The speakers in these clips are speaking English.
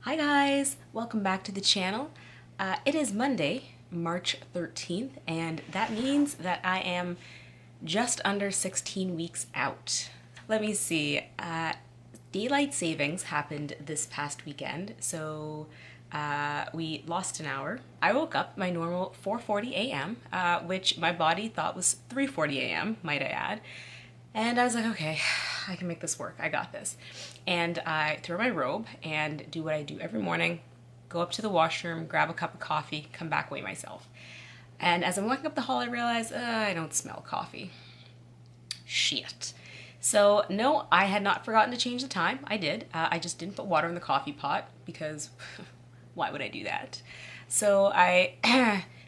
Hi guys, welcome back to the channel. It is Monday, March 13th, and that means that I am just under 16 weeks out. Let me see, daylight savings happened this past weekend, so we lost an hour. I woke up my normal 4:40 a.m., which my body thought was 3:40 a.m., might I add. And I was like, okay, I can make this work. I got this. And I throw my robe and do what I do every morning, go up to the washroom, grab a cup of coffee, come back, weigh myself. And as I'm walking up the hall, I realize I don't smell coffee. Shit. So no, I had not forgotten to change the time. I did. I just didn't put water in the coffee pot because why would I do that? So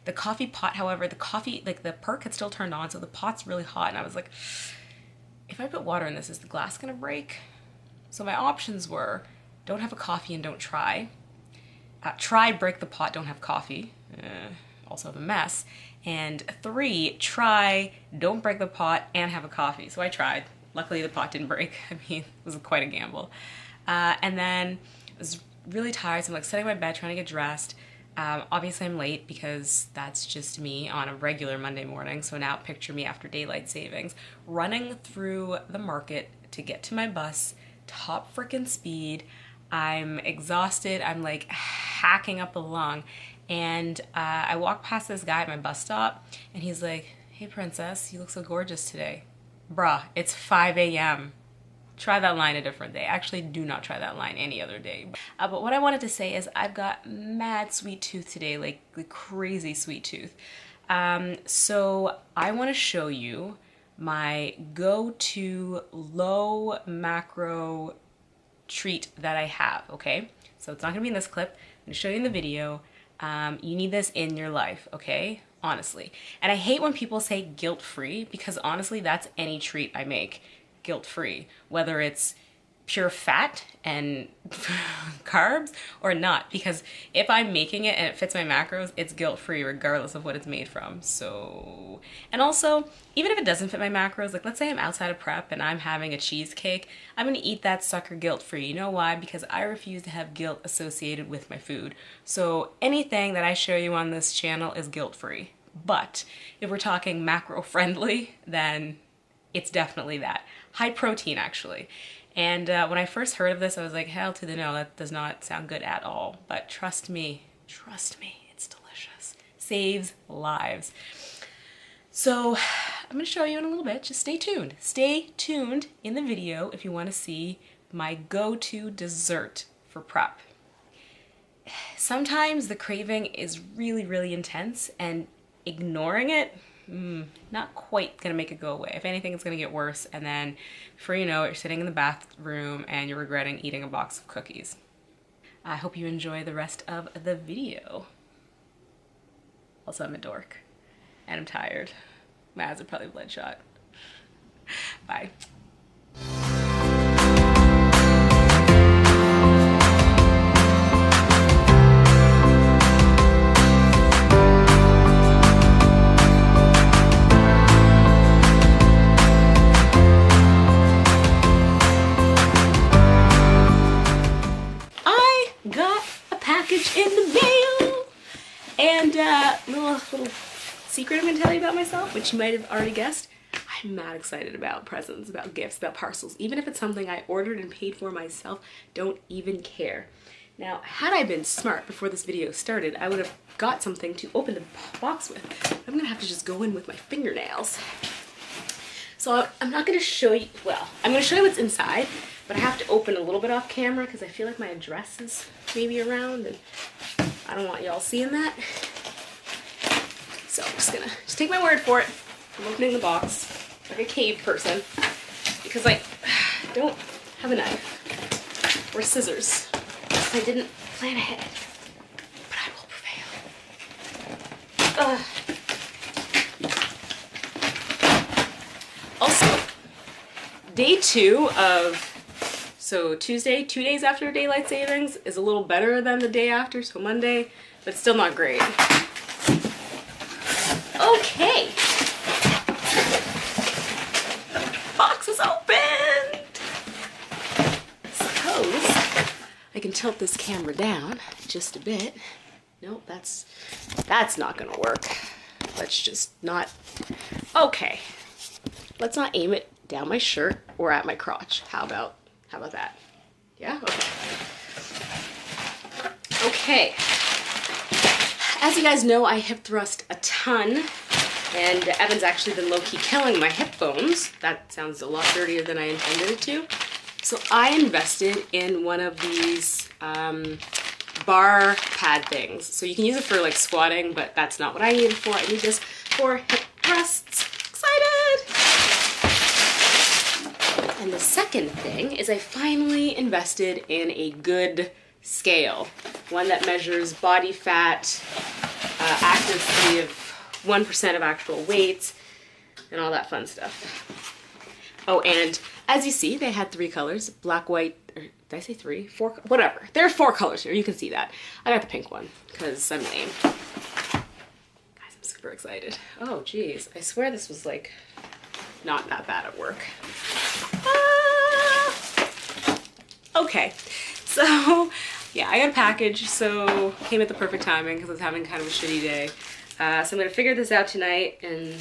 the coffee pot, however, the coffee, like the perk had still turned on, so the pot's really hot, and I was like, if I put water in this, is the glass gonna break? So my options were, don't have a coffee and don't try. Try, break the pot, don't have coffee. Also have a mess. And 3, try, don't break the pot and have a coffee. So I tried. Luckily the pot didn't break. I mean, it was quite a gamble. And then I was really tired, so I'm like sitting in my bed trying to get dressed. Obviously I'm late because that's just me on a regular Monday morning, so now picture me after daylight savings, running through the market to get to my bus, top frickin' speed. I'm exhausted, I'm like hacking up a lung, and I walk past this guy at my bus stop, and he's like, hey princess, you look so gorgeous today. Bruh, it's 5 a.m. Try that line a different day. Actually, do not try that line any other day. But what I wanted to say is I've got mad sweet tooth today, like crazy sweet tooth. So I want to show you my go-to low macro treat that I have, okay? So it's not gonna be in this clip. I'm gonna show you in the video. You need this in your life, okay? Honestly. And I hate when people say guilt-free, because honestly, that's any treat I make. Guilt-free, whether it's pure fat and carbs or not, because if I'm making it and it fits my macros, it's guilt-free regardless of what it's made from. So, and also, even if it doesn't fit my macros, like let's say I'm outside of prep and I'm having a cheesecake, I'm gonna eat that sucker guilt-free. You know why? Because I refuse to have guilt associated with my food. So anything that I show you on this channel is guilt-free. But if we're talking macro-friendly, then it's definitely that. High protein, actually. And when I first heard of this, I was like, hell to the no, that does not sound good at all. But trust me, it's delicious. Saves lives. So I'm gonna show you in a little bit, just stay tuned. Stay tuned in the video if you wanna see my go-to dessert for prep. Sometimes the craving is really, really intense, and ignoring it, not quite gonna make it go away. If anything, it's gonna get worse, and then before you know it, you're sitting in the bathroom and you're regretting eating a box of cookies. I hope you enjoy the rest of the video. Also, I'm a dork, and I'm tired. My eyes are probably bloodshot. Bye. In the mail, and little secret I'm gonna tell you about myself, which you might have already guessed. I'm mad excited about presents, about gifts, about parcels. Even if it's something I ordered and paid for myself, don't even care. Now, had I been smart before this video started, I would have got something to open the box with. I'm gonna have to just go in with my fingernails. So I'm not gonna show you, well, I'm gonna show you what's inside, but I have to open a little bit off camera because I feel like my address is maybe around and I don't want y'all seeing that. So I'm just gonna take my word for it. I'm opening the box like a cave person because I don't have a knife or scissors. I didn't plan ahead, but I will prevail. Also, day 2 of, so Tuesday, 2 days after daylight savings, is a little better than the day after, so Monday, but still not great. Okay. Box is opened. Suppose I can tilt this camera down just a bit. Nope, that's not gonna work. Let's just not, okay. Let's not aim it down my shirt or at my crotch. How about that? Yeah, okay. Okay. As you guys know, I hip thrust a ton, and Evan's actually been low-key killing my hip bones. That sounds a lot dirtier than I intended it to. So I invested in one of these bar pad things. So you can use it for like squatting, but that's not what I need it for. I need this for hip thrusts. Excited! And the second thing is I finally invested in a good scale. One that measures body fat, accuracy of 1% of actual weight, and all that fun stuff. Oh, and as you see, they had 3 colors, black, white, or did I say 3? 4, whatever. There are 4 colors here, you can see that. I got the pink one, because I'm lame. Guys, I'm super excited. Oh, geez, I swear this was like, not that bad at work. Okay, so yeah, I got a package, so came at the perfect timing because I was having kind of a shitty day. So I'm gonna figure this out tonight and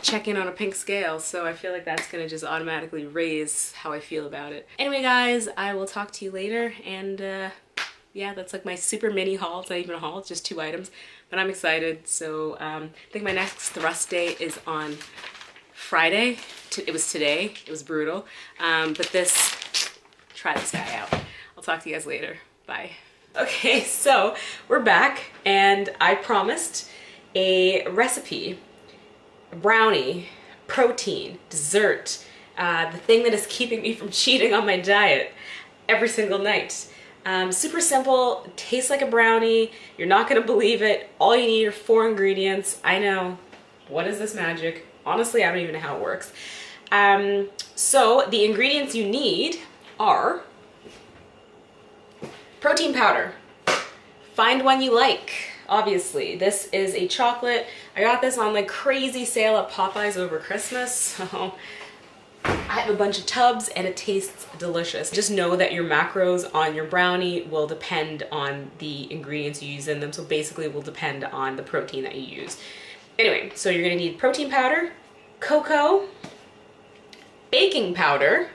check in on a pink scale, so I feel like that's gonna just automatically raise how I feel about it. Anyway guys, I will talk to you later, and yeah, that's like my super mini haul. It's not even a haul, it's just 2 items, but I'm excited. So I think my next thrust day is on Friday. It was today, it was brutal, but try this guy out. I'll talk to you guys later, bye. Okay, so we're back, and I promised a recipe, a brownie, protein, dessert, the thing that is keeping me from cheating on my diet every single night. Super simple, tastes like a brownie, you're not gonna believe it. All you need are 4 ingredients. I know, what is this magic? Honestly, I don't even know how it works. So the ingredients you need are protein powder. Find one you like, obviously. This is a chocolate. I got this on like crazy sale at Popeyes over Christmas, so I have a bunch of tubs and it tastes delicious. Just know that your macros on your brownie will depend on the ingredients you use in them, so basically it will depend on the protein that you use. Anyway, so you're gonna need protein powder, cocoa, baking powder,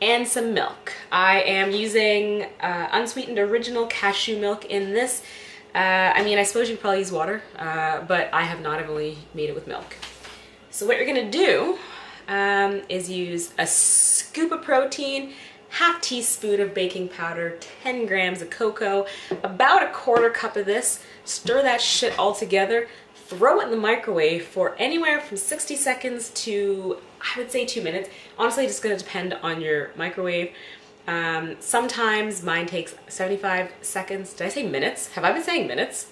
and some milk. I am using unsweetened original cashew milk in this. I mean, I suppose you could probably use water, but I have not. I've only made it with milk. So what you're gonna do is use a scoop of protein, half teaspoon of baking powder, 10 grams of cocoa, about a 1/4 cup of this. Stir that shit all together. Throw it in the microwave for anywhere from 60 seconds to, I would say, 2 minutes. Honestly, it's gonna depend on your microwave. Sometimes mine takes 75 seconds. Did I say minutes? Have I been saying minutes?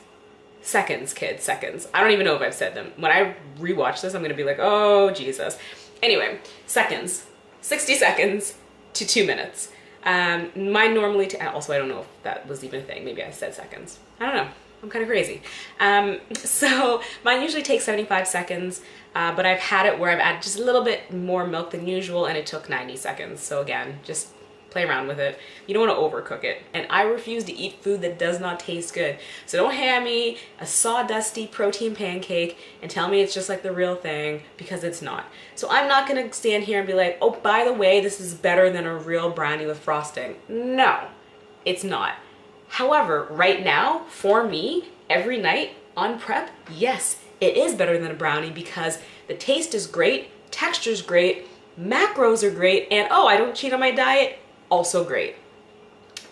Seconds, kids, seconds. I don't even know if I've said them. When I rewatch this, I'm gonna be like, oh, Jesus. Anyway, seconds, 60 seconds to 2 minutes. Mine normally, also I don't know if that was even a thing. Maybe I said seconds. I don't know. I'm kind of crazy. So mine usually takes 75 seconds, but I've had it where I've added just a little bit more milk than usual and it took 90 seconds. So again, just play around with it. You don't want to overcook it. And I refuse to eat food that does not taste good. So don't hand me a sawdusty protein pancake and tell me it's just like the real thing, because it's not. So I'm not gonna stand here and be like, oh, by the way, this is better than a real brownie with frosting. No, it's not. However, right now, for me, every night on prep, yes, it is better than a brownie because the taste is great, texture's great, macros are great, and oh, I don't cheat on my diet, also great.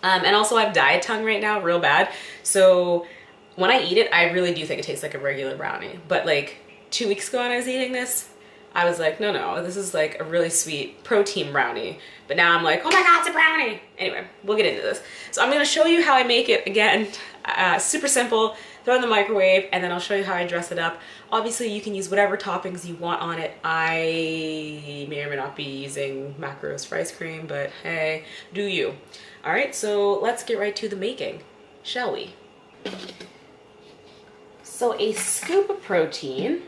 And also I have diet tongue right now, real bad. So when I eat it, I really do think it tastes like a regular brownie. But like 2 weeks ago when I was eating this, I was like, no, this is like a really sweet protein brownie. But now I'm like, oh my God, it's a brownie. Anyway, we'll get into this. So I'm gonna show you how I make it again. Super simple, throw it in the microwave, and then I'll show you how I dress it up. Obviously you can use whatever toppings you want on it. I may or may not be using macros for ice cream, but hey, do you. All right, so let's get right to the making, shall we? So a scoop of protein,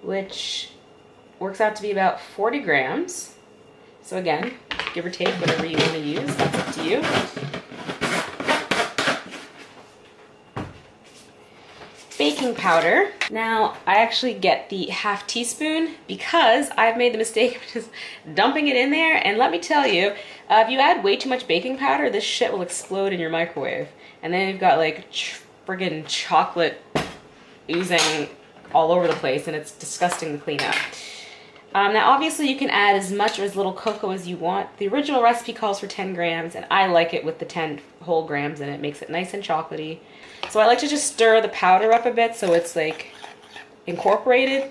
which works out to be about 40 grams. So again, give or take whatever you want to use, that's up to you. Baking powder. Now, I actually get the ½ teaspoon because I've made the mistake of just dumping it in there. And let me tell you, if you add way too much baking powder, this shit will explode in your microwave. And then you've got like friggin' chocolate oozing all over the place, and it's disgusting to clean up. Now, obviously, you can add as much or as little cocoa as you want. The original recipe calls for 10 grams, and I like it with the 10 whole grams, and it makes it nice and chocolatey. So I like to just stir the powder up a bit so it's like incorporated.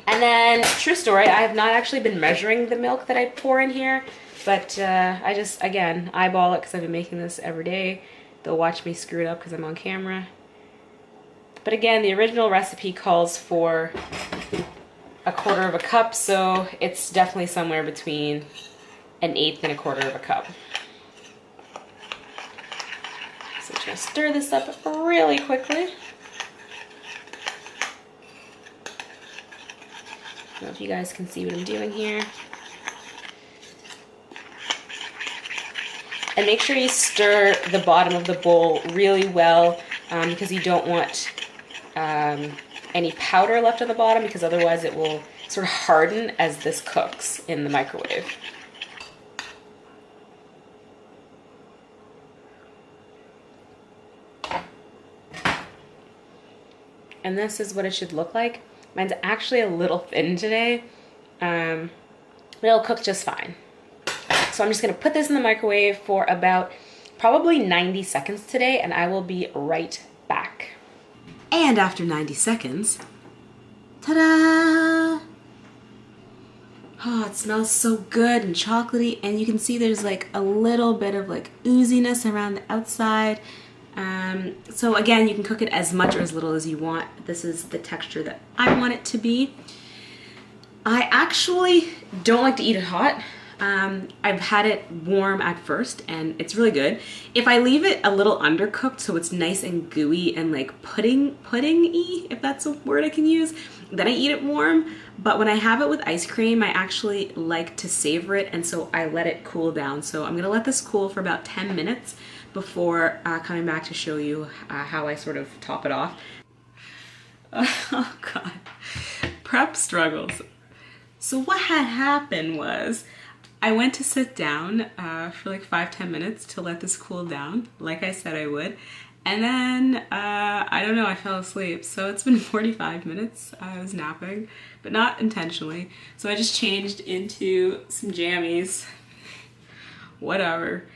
And then, true story, I have not actually been measuring the milk that I pour in here, but I just, again, eyeball it because I've been making this every day. They'll watch me screw it up because I'm on camera. But again, the original recipe calls for 1/4 cup, so it's definitely somewhere between 1/8 and 1/4 cup. So I'm just gonna stir this up really quickly. I don't know if you guys can see what I'm doing here. And make sure you stir the bottom of the bowl really well because you don't want any powder left on the bottom, because otherwise it will sort of harden as this cooks in the microwave. And this is what it should look like. Mine's actually a little thin today, but it'll cook just fine. So I'm just gonna put this in the microwave for about probably 90 seconds today, and I will be right back. And after 90 seconds, ta-da! Oh, it smells so good and chocolatey, and you can see there's like a little bit of like ooziness around the outside. So again, you can cook it as much or as little as you want. This is the texture that I want it to be. I actually don't like to eat it hot. I've had it warm at first and it's really good. If I leave it a little undercooked so it's nice and gooey and like pudding-y, if that's a word I can use, then I eat it warm. But when I have it with ice cream, I actually like to savor it, and so I let it cool down. So I'm gonna let this cool for about 10 minutes before coming back to show you how I sort of top it off. Oh God, prep struggles. So what had happened was I went to sit down for like 5-10 minutes to let this cool down, like I said I would. And then, I don't know, I fell asleep. So it's been 45 minutes. I was napping, but not intentionally. So I just changed into some jammies, whatever.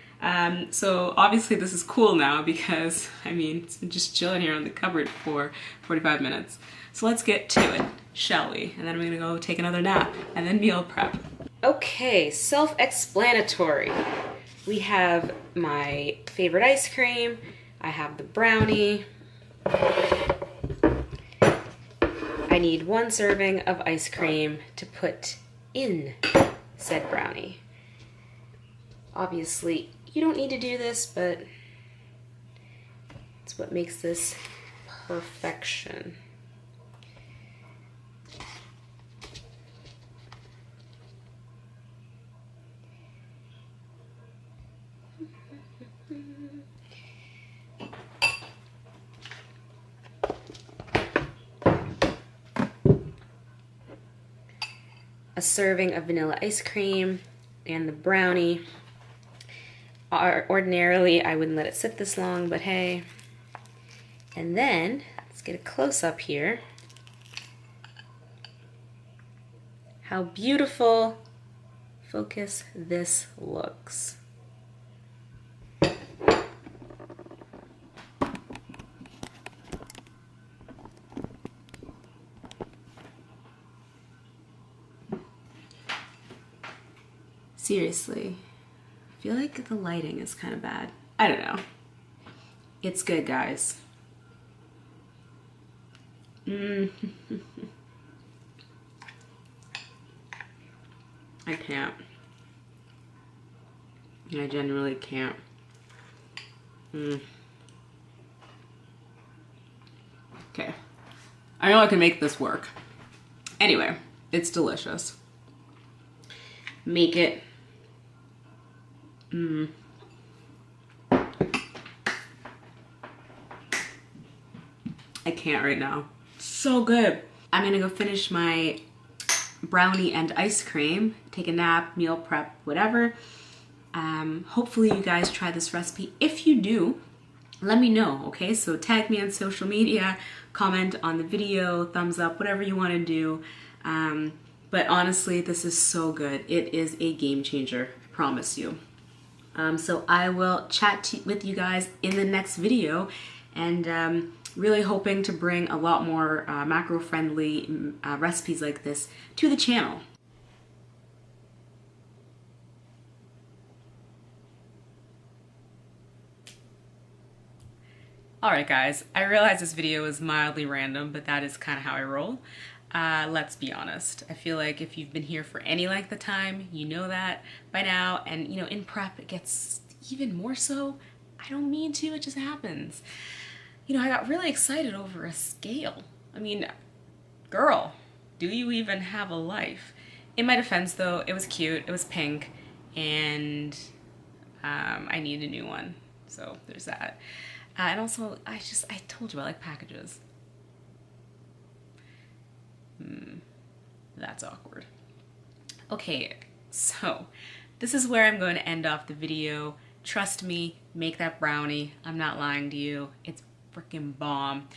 So obviously this is cool now because, I mean, it's been just chilling here on the cupboard for 45 minutes. So let's get to it, shall we? And then I'm gonna go take another nap and then meal prep. Okay, self-explanatory. We have my favorite ice cream. I have the brownie. I need 1 serving of ice cream to put in said brownie. Obviously, you don't need to do this, but it's what makes this perfection. A serving of vanilla ice cream and the brownie. Ordinarily, I wouldn't let it sit this long, but hey. And then, let's get a close-up here. How beautiful, focus, this looks. Seriously, I feel like the lighting is kind of bad. I don't know. It's good, guys. I can't. I genuinely can't. Okay. I know I can make this work. Anyway, it's delicious. make it. I can't right now. So good. I'm gonna go finish my brownie and ice cream, take a nap, meal prep, whatever. Hopefully you guys try this recipe. If you do, let me know, okay? So tag me on social media, comment on the video, thumbs up, whatever you want to do. But honestly, this is so good. It is a game changer, I promise you. So I will chat with you guys in the next video, and really hoping to bring a lot more macro-friendly recipes like this to the channel. Alright guys, I realize this video is mildly random, but that is kind of how I roll. Let's be honest. I feel like if you've been here for any length of time, you know that by now, and you know, in prep it gets even more so. I don't mean to, it just happens. You know, I got really excited over a scale. I mean, girl, do you even have a life? In my defense though, it was cute, it was pink, and I need a new one, so there's that. And also, I told you I like packages. That's awkward. Okay, so this is where I'm going to end off the video. Trust me, make that brownie. I'm not lying to you. It's freaking bomb.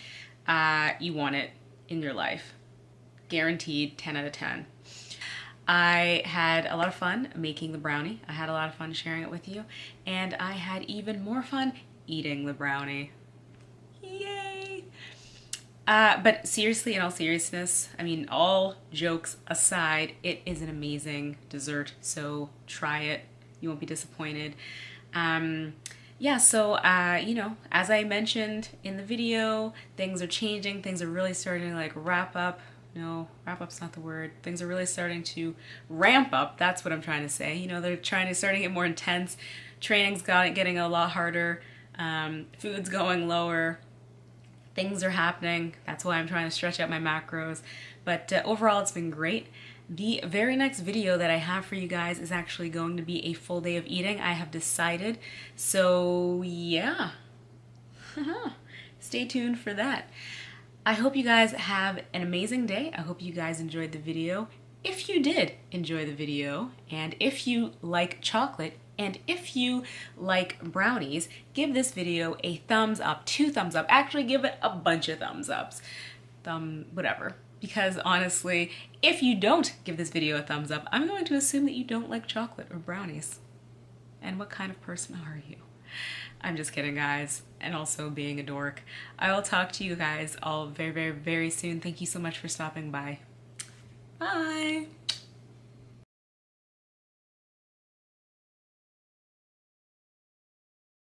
You want it in your life. Guaranteed 10 out of 10. I had a lot of fun making the brownie. I had a lot of fun sharing it with you. And I had even more fun eating the brownie. Yay! But seriously, in all seriousness, I mean, all jokes aside, it is an amazing dessert, so try it. You won't be disappointed. Yeah, so, you know, as I mentioned in the video, things are changing. Things are really starting to like wrap up. No, wrap up's not the word. Things are really starting to ramp up. That's what I'm trying to say. You know, they're starting to get more intense. Training's getting a lot harder. Food's going lower, things are happening. That's why I'm trying to stretch out my macros. But overall, it's been great. The very next video that I have for you guys is actually going to be a full day of eating. I have decided. So yeah, stay tuned for that. I hope you guys have an amazing day. I hope you guys enjoyed the video. If you did enjoy the video, and if you like chocolate, and if you like brownies, give this video a thumbs up, 2 thumbs up. Actually, give it a bunch of thumbs ups. Whatever. Because honestly, if you don't give this video a thumbs up, I'm going to assume that you don't like chocolate or brownies. And what kind of person are you? I'm just kidding, guys. And also being a dork. I will talk to you guys all very, very, very soon. Thank you so much for stopping by. Bye.